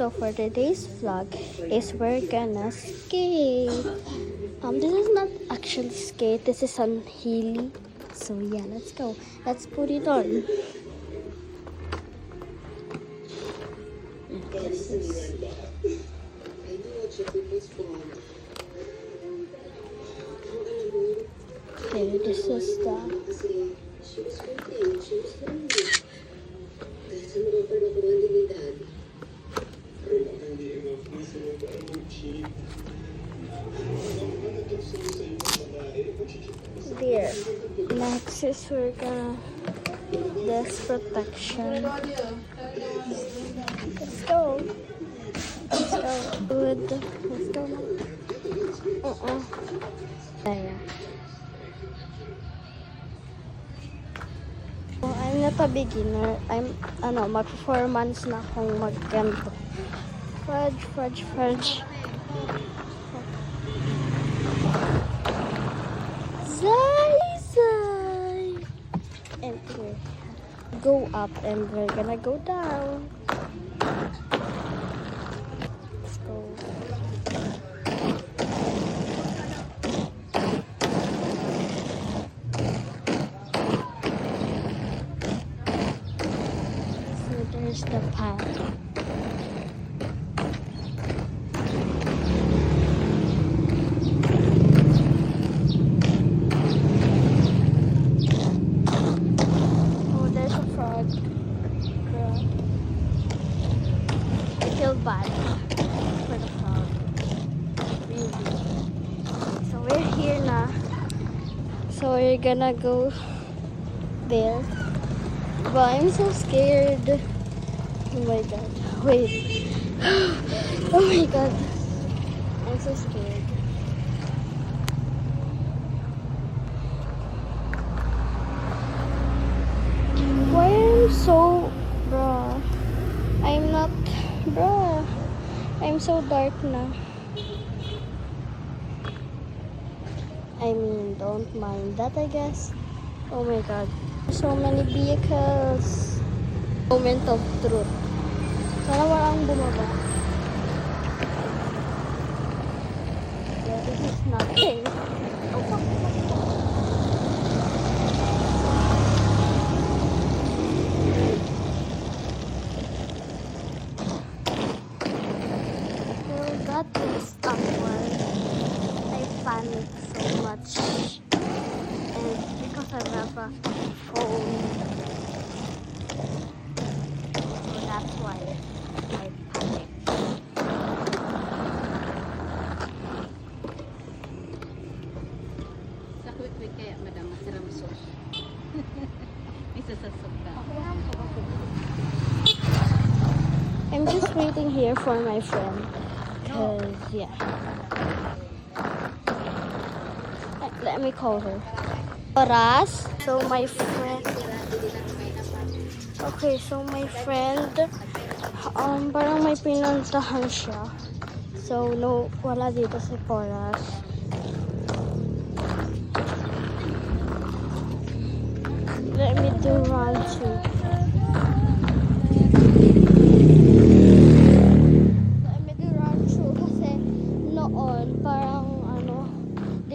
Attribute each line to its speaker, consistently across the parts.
Speaker 1: So for today's vlog is we're gonna skate. This is not actually skate. This is on hilly. So yeah, let's go. Let's put it on. Okay, this is the. There. Next is we're gonna this protection. Let's go. Let's go. Good. Let's go. There. Well, I'm not a beginner. I'm mag-4 months na akong mag-ganto. Fudge. Zay! And here, go up and we're gonna go down. Let's go. So there's the path. Bad for the frog. Really. So we're here now. So we're gonna go there. But I'm so scared. Oh my god. Wait. Oh my god. I'm so scared. Why am so bruh? I'm not bruh. I'm so dark na. I mean, don't mind that, I guess. Oh my god. So many vehicles. Moment of truth. Sana walang bumaba. Yeah, this is nothing. Oh, fuck. That is awkward. I panic so much. And because I have a phone. So that's why I panic.
Speaker 2: Sa quick kaya, madam, masiramso. Isa sa sukta.
Speaker 1: I'm just waiting here for my friend. Cause yeah. Let me call her. Oras. So my friend. Okay, so my friend. Parang may pinuntahan siya. So no, wala dito si Oras. Let me do round 2.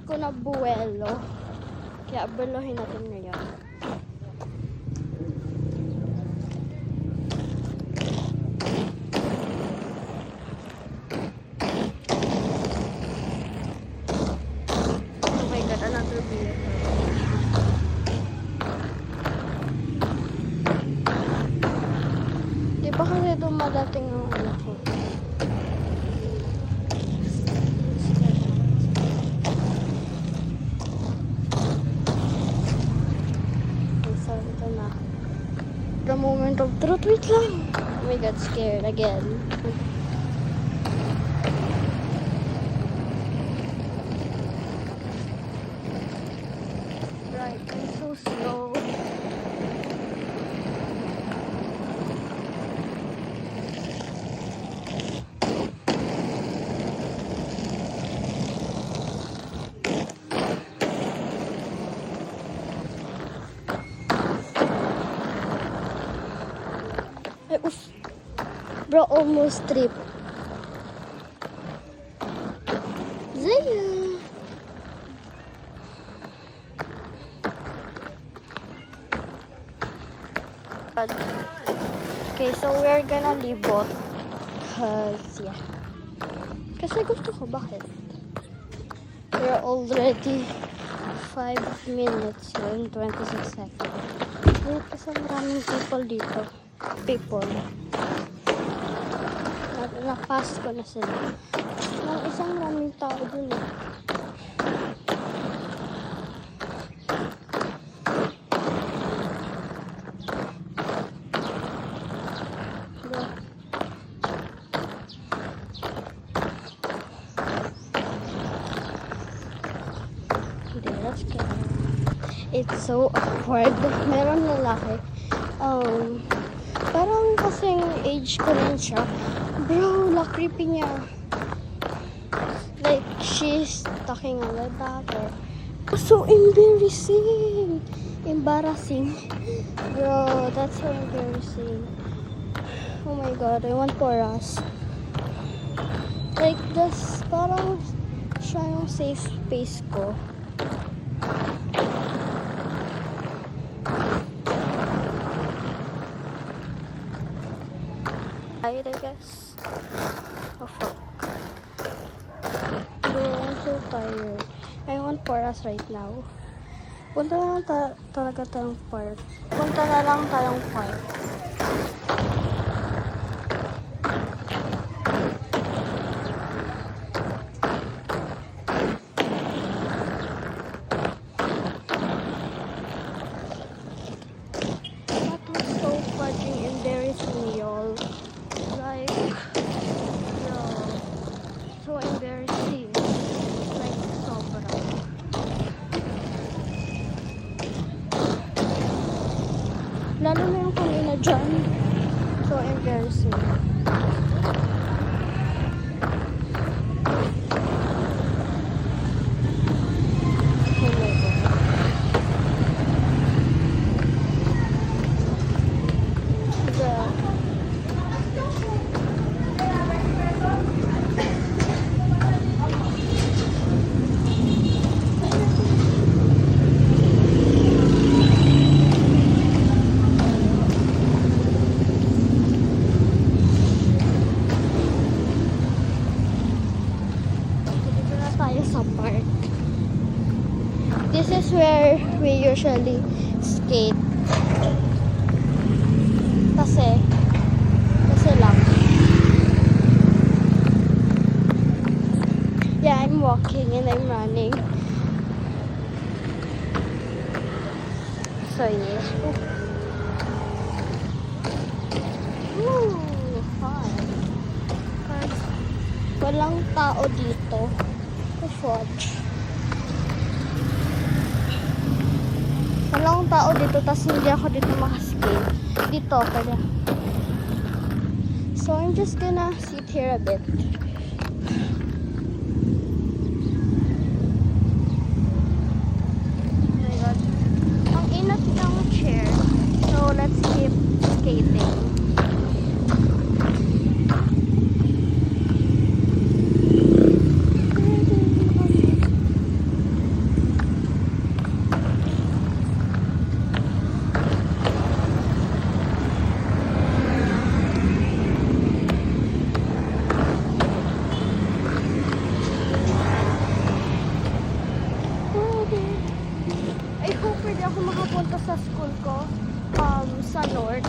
Speaker 1: Ko na buwelo. Kaya bulohin natin ngayon. Oh my god, another vehicle. Di ba kasi dumadating ang anak ko? The moment of truth. Wait lang. Oh my god, scared again. Right, I'm so slow. Bro, almost tripped. Zaya. Okay, so we're gonna leave both. Cause, yeah. Kasi gusto ko, bakit? We're already 5 minutes and 26 seconds. Wait, kasi maraming people dito. People. Na-pass ko na sila. May isang maraming tao dun eh. Yeah. Hindi, let's go. It's so awkward. Meron lalaki. Parang kasing age ko rin siya. Bro, la-creepy niya. Like, she's talking on my back. So embarrassing. Embarrassing. Bro, that's so embarrassing. Oh my god, I want Poras. Like, this, parang siya yung safe space ko. I guess. Oh fuck. Bro, I'm so tired. I want Poras right now. Punta na lang talaga tayong park. Punta na lang tayong park. That was so fucking embarrassing, y'all. Like, yo, so embarrassing. Like, sobra. Lalo na yung kanina dyan. So embarrassing. Oh my God. Bruh. Dito na tayo sa park. This is where we usually skate. Kasi lang. Yeah, I'm walking and I'm running. So yeah. Ooh, fun. Cause walang tao dito. Watch. Walang tao dito, tas hindi ako dito makaskate. Dito, pwede. So, I'm just gonna sit here a bit. Oh my God. Ang inat ng chair. So, let's keep skating. I hope pwede ako makapunta sa school ko sa north.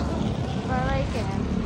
Speaker 1: But I can.